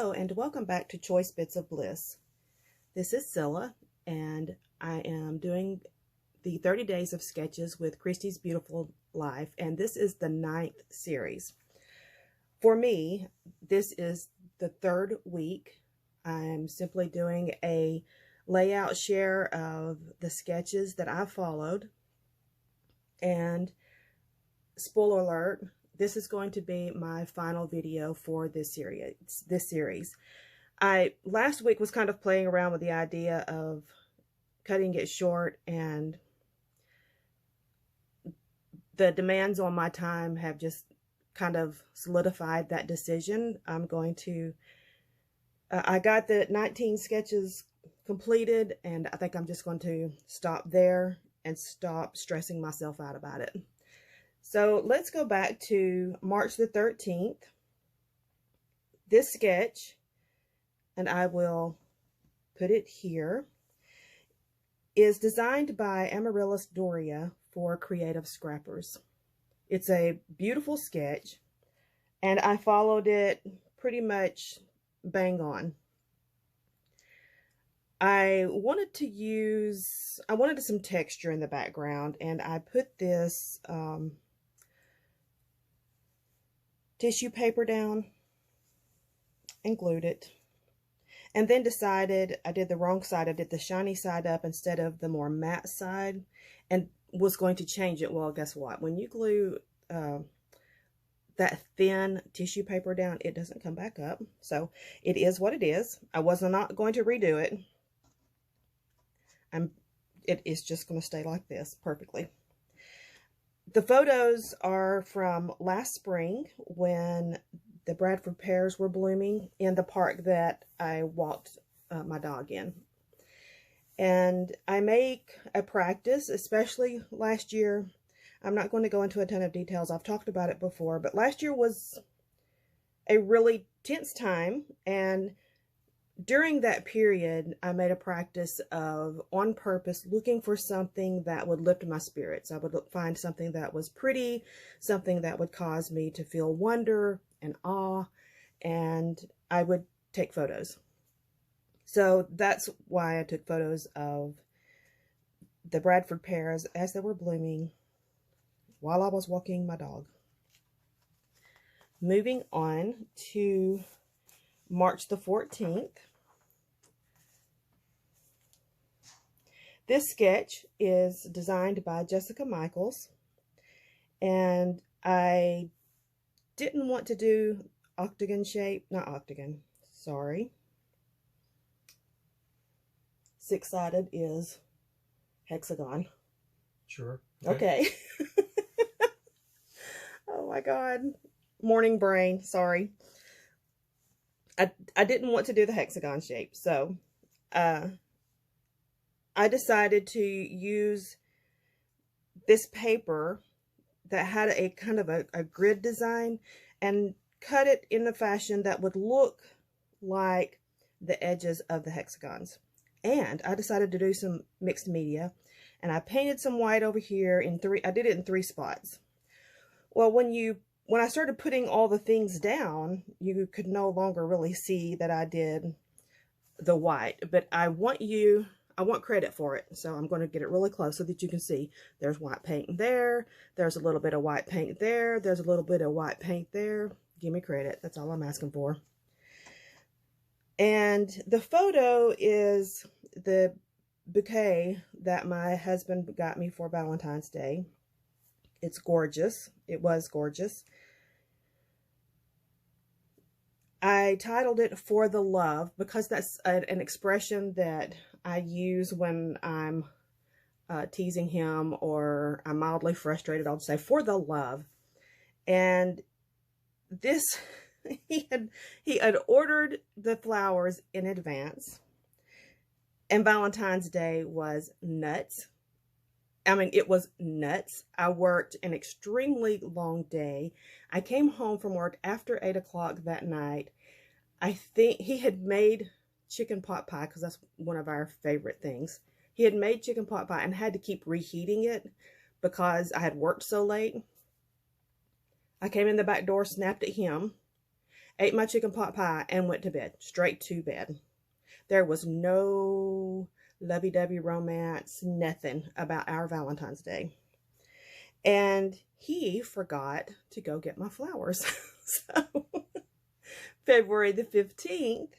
Hello and welcome back to Choice Bits of Bliss. This is Cilla and I am doing the 30 days of sketches with Christy's Beautiful Life, and this is the 9th series. For me, this is the 3rd week. I'm simply doing a layout share of the sketches that I followed, and spoiler alert, this is going to be my final video for this series. I last week was kind of playing around with the idea of cutting it short, and the demands on my time have just kind of solidified that decision. I'm going to, I got the 19 sketches completed, and I think I'm just going to stop there and stop stressing myself out about it. So let's go back to March the 13th. This sketch, and I will put it here, is designed by Amaryllis Doria for Creative Scrappers. It's a beautiful sketch, and I followed it pretty much bang on. I wanted some texture in the background, and I put this tissue paper down and glued it, and then decided I did the wrong side. I did the shiny side up instead of the more matte side, and was going to change it. Well, guess what? When you glue that thin tissue paper down, it doesn't come back up. So it is what it is. I was not going to redo it. It is just going to stay like this perfectly. The photos are from last spring when the Bradford pears were blooming in the park that I walked my dog in. And I make a practice, especially last year. I'm not going to go into a ton of details. I've talked about it before, but last year was a really tense time, and during that period, I made a practice of, on purpose, looking for something that would lift my spirits. I would find something that was pretty, something that would cause me to feel wonder and awe, and I would take photos. So that's why I took photos of the Bradford pears as they were blooming while I was walking my dog. Moving on to March the 14th. This sketch is designed by Jessica Michaels, and I didn't want to do octagon shape, not octagon, sorry. 6-sided is hexagon. Sure. Okay. Oh my God. Morning brain, sorry. I didn't want to do the hexagon shape, so I decided to use this paper that had a kind of a grid design and cut it in a fashion that would look like the edges of the hexagons. And I decided to do some mixed media, and I painted some white over here I did it in 3 spots. Well, when I started putting all the things down, you could no longer really see that I did the white, but I want credit for it. So I'm going to get it really close so that you can see there's white paint there. There's a little bit of white paint there. There's a little bit of white paint there. Give me credit. That's all I'm asking for. And the photo is the bouquet that my husband got me for Valentine's Day. It's gorgeous. It was gorgeous. I titled it For the Love because that's an expression that I use when I'm teasing him or I'm mildly frustrated. I'll say for the love. And this, he had ordered the flowers in advance, and Valentine's Day was nuts. I mean, it was nuts. I worked an extremely long day. I came home from work after 8 o'clock that night. I think he had made chicken pot pie because that's one of our favorite things. He had made chicken pot pie and had to keep reheating it because I had worked so late. I came in the back door, snapped at him, ate my chicken pot pie, and went to bed, straight to bed. There was no lovey-dovey romance, nothing about our Valentine's Day. And he forgot to go get my flowers. So February the 15th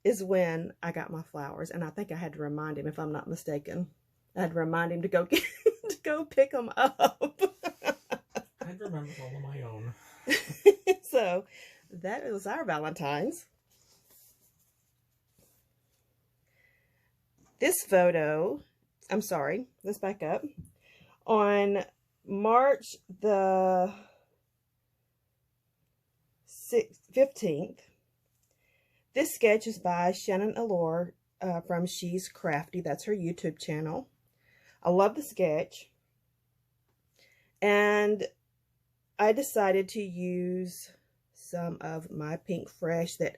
is when I got my flowers. And I think I had to remind him, if I'm not mistaken. I had to remind him to go get, to go pick them up. I remember all of my own. So that was our Valentine's. This photo, I'm sorry, let's back up. On March the 15th, this sketch is by Shannon Allure from She's Crafty. That's her YouTube channel. I love the sketch. And I decided to use some of my Pink Fresh that,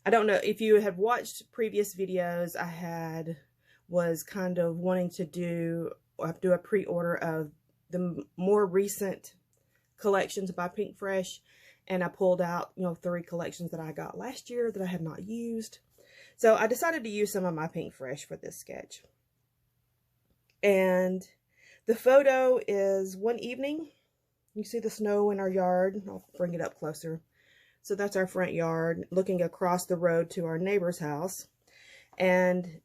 I don't know if you have watched previous videos, I was kind of wanting to do a pre-order of the more recent collections by Pink Fresh, and I pulled out, 3 collections that I got last year that I had not used. So I decided to use some of my Pink Fresh for this sketch. And the photo is one evening. You see the snow in our yard. I'll bring it up closer. So that's our front yard, looking across the road to our neighbor's house. And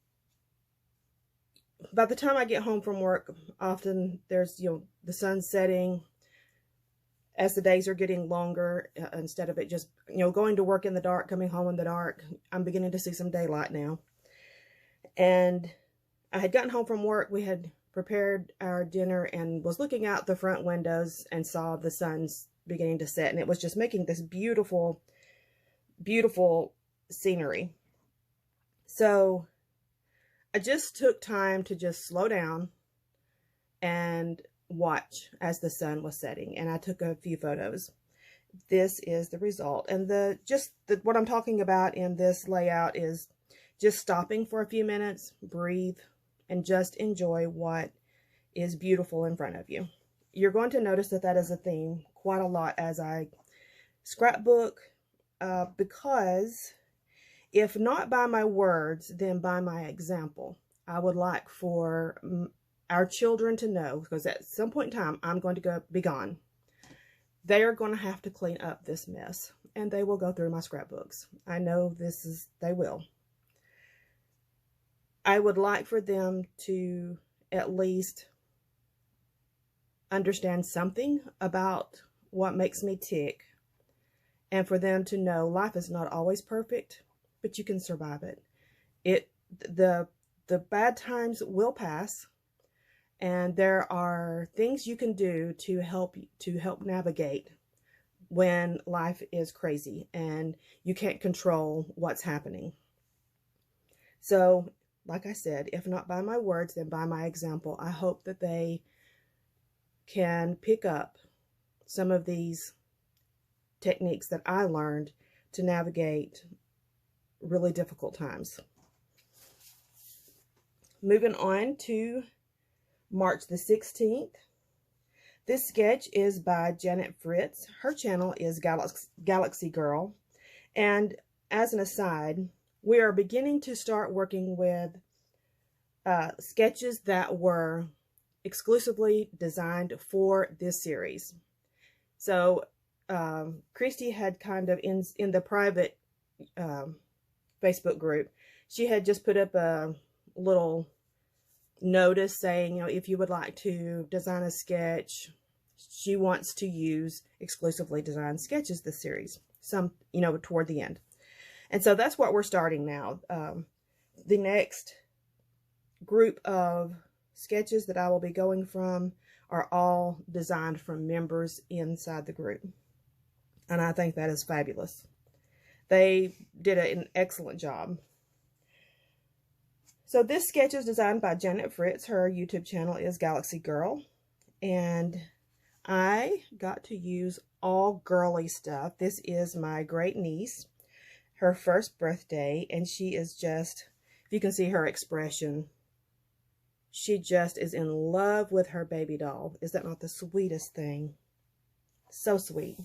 by the time I get home from work, often there's, the sun setting. As the days are getting longer, instead of it just, going to work in the dark, coming home in the dark, I'm beginning to see some daylight now. And I had gotten home from work. We had prepared our dinner and was looking out the front windows and saw the sun's beginning to set. And it was just making this beautiful, beautiful scenery. So I just took time to just slow down and watch as the sun was setting, and I took a few photos. This is the result. And what I'm talking about in this layout is just stopping for a few minutes, breathe, and just enjoy what is beautiful in front of you. You're going to notice that is a theme quite a lot as I scrapbook, because if not by my words, then by my example. I would like for our children to know, because at some point in time, I'm going to be gone. They are going to have to clean up this mess, and they will go through my scrapbooks. I know they will. I would like for them to at least understand something about what makes me tick, and for them to know life is not always perfect, but you can survive it. The bad times will pass. And there are things you can do to help navigate when life is crazy and you can't control what's happening. So, like I said, if not by my words, then by my example. I hope that they can pick up some of these techniques that I learned to navigate really difficult times. Moving on to March the 16th. This sketch is by Janet Fritz. Her channel is Galaxy Girl. And as an aside, we are beginning to start working with sketches that were exclusively designed for this series. So Christy had kind of, in the private Facebook group, she had just put up a little notice saying, if you would like to design a sketch, she wants to use exclusively designed sketches this series, toward the end. And so that's what we're starting now. The next group of sketches that I will be going from are all designed from members inside the group. And I think that is fabulous. They did an excellent job. So this sketch is designed by Janet Fritz. Her YouTube channel is Galaxy Girl. And I got to use all girly stuff. This is my great niece, her first birthday. And she is just, if you can see her expression, she just is in love with her baby doll. Is that not the sweetest thing? So sweet.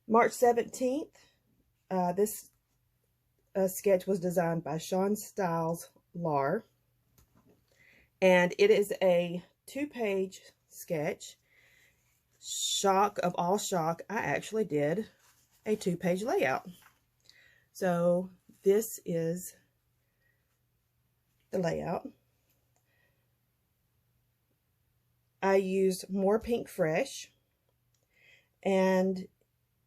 March 17th, this sketch was designed by Sean Stiles Lar, and it is a 2-page sketch. Shock of all shock, I actually did a 2-page layout. So this is the layout. I used more Pink Fresh and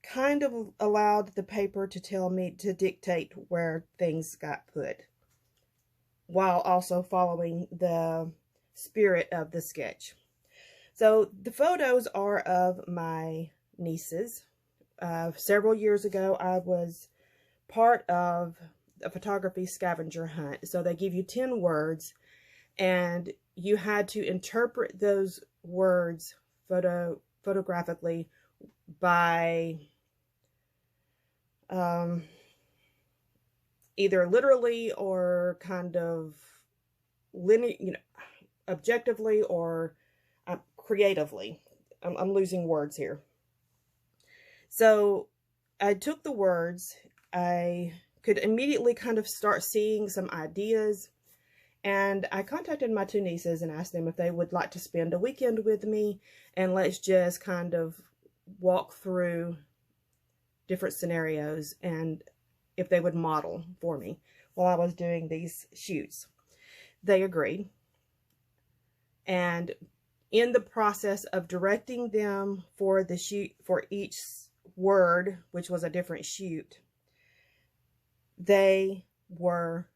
kind of allowed the paper to tell me to dictate where things got put, while also following the spirit of the sketch. So the photos are of my nieces. Several years ago, I was part of a photography scavenger hunt. So they give you 10 words, and you had to interpret those words photographically by either literally or kind of linear, objectively or creatively. I'm losing words here. So I took the words. I could immediately kind of start seeing some ideas, and I contacted my 2 nieces and asked them if they would like to spend a weekend with me, and let's just kind of walk through different scenarios and if they would model for me while I was doing these shoots. They agreed. And in the process of directing them for the shoot, for each word, which was a different shoot, they were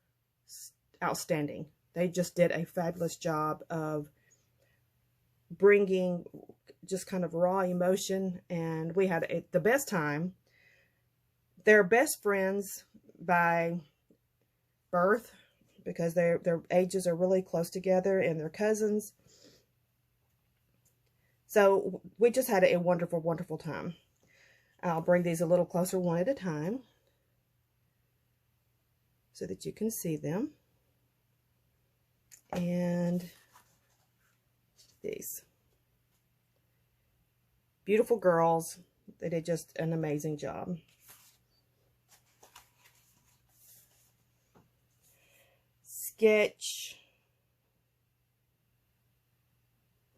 outstanding. They just did a fabulous job of bringing just kind of raw emotion, and we had the best time. They're best friends by birth because their ages are really close together, and they're cousins. So we just had a wonderful, wonderful time. I'll bring these a little closer one at a time so that you can see them. And these beautiful girls, they did just an amazing job. Sketch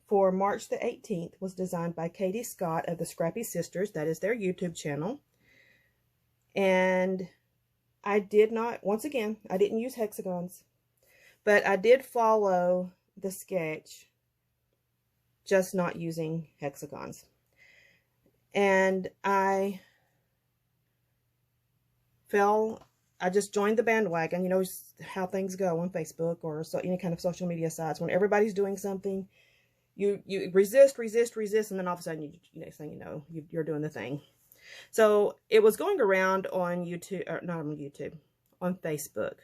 for March the 18th was designed by Katie Scott of the Scrappy Sisters. That is their YouTube channel. And I did not, once again, I didn't use hexagons, but I did follow the sketch, just not using hexagons. And I just joined the bandwagon. You know how things go on Facebook or any kind of social media sites. When everybody's doing something, you resist, and then all of a sudden, next thing you know, you're doing the thing. So it was going around on YouTube, or not on YouTube, on Facebook.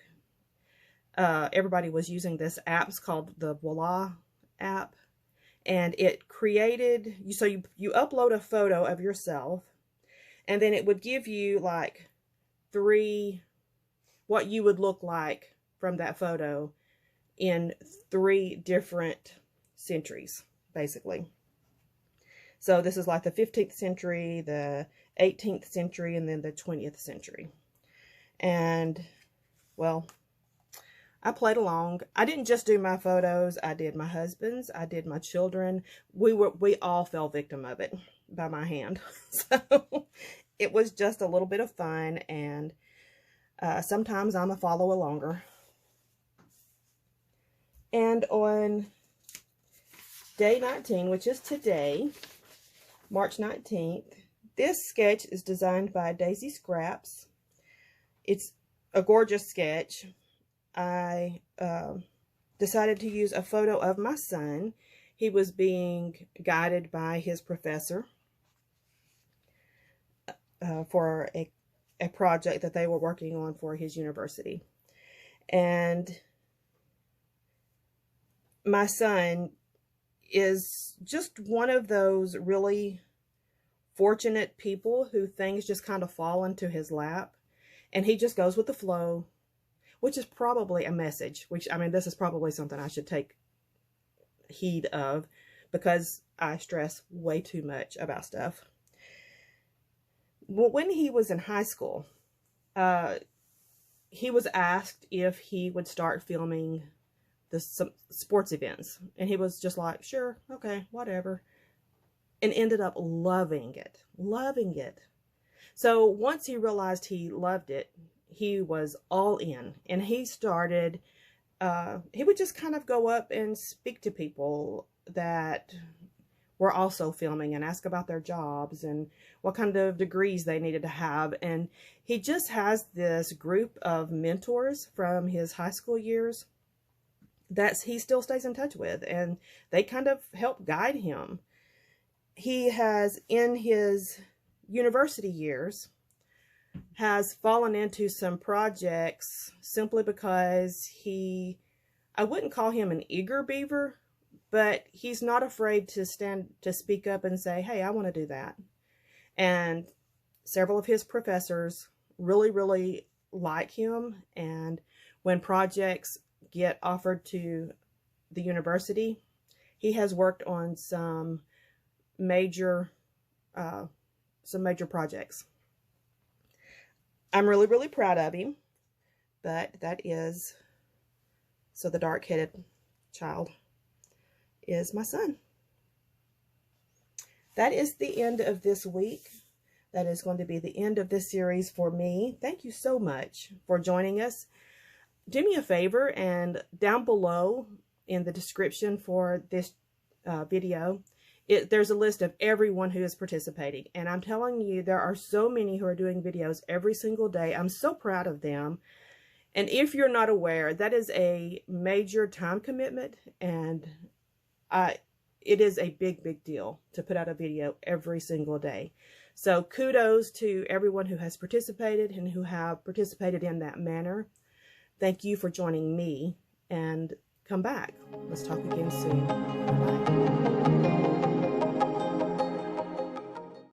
Everybody was using this app. It's called the Voila app. And it created, so you upload a photo of yourself, and then it would give you like 3, what you would look like from that photo in 3 different centuries, basically. So this is like the 15th century, the 18th century, and then the 20th century. And, well, I played along. I didn't just do my photos. I did my husband's. I did my children. We all fell victim of it by my hand. So it was just a little bit of fun, and sometimes I'm a follow-alonger. And on day 19, which is today, March 19th, this sketch is designed by Daisy Scraps. It's a gorgeous sketch. I decided to use a photo of my son. He was being guided by his professor for a project that they were working on for his university. And my son is just one of those really fortunate people who things just kind of fall into his lap, and he just goes with the flow, which is probably a message, which, I mean, this is probably something I should take heed of, because I stress way too much about stuff. when he was in high school, he was asked if he would start filming some sports events. And he was just like, sure, okay, whatever. And ended up loving it, loving it. So once he realized he loved it, he was all in. And he started, he would just kind of go up and speak to people that were also filming and ask about their jobs and what kind of degrees they needed to have. And he just has this group of mentors from his high school years that he still stays in touch with, and they kind of help guide him. He has, in his university years, has fallen into some projects simply because I wouldn't call him an eager beaver, but he's not afraid to speak up and say, hey, I want to do that. And several of his professors really, really like him. And when projects get offered to the university, he has worked on some major projects. I'm really, really proud of him, but that is, so the dark-headed child is my son. That is the end of this week. That is going to be the end of this series for me. Thank you so much for joining us. Do me a favor, and down below in the description for this video, there's a list of everyone who is participating. And I'm telling you, there are so many who are doing videos every single day. I'm so proud of them. And if you're not aware, that is a major time commitment, and it is a big, big deal to put out a video every single day. So kudos to everyone who has participated and who have participated in that manner. Thank you for joining me, and come back. Let's talk again soon. Bye.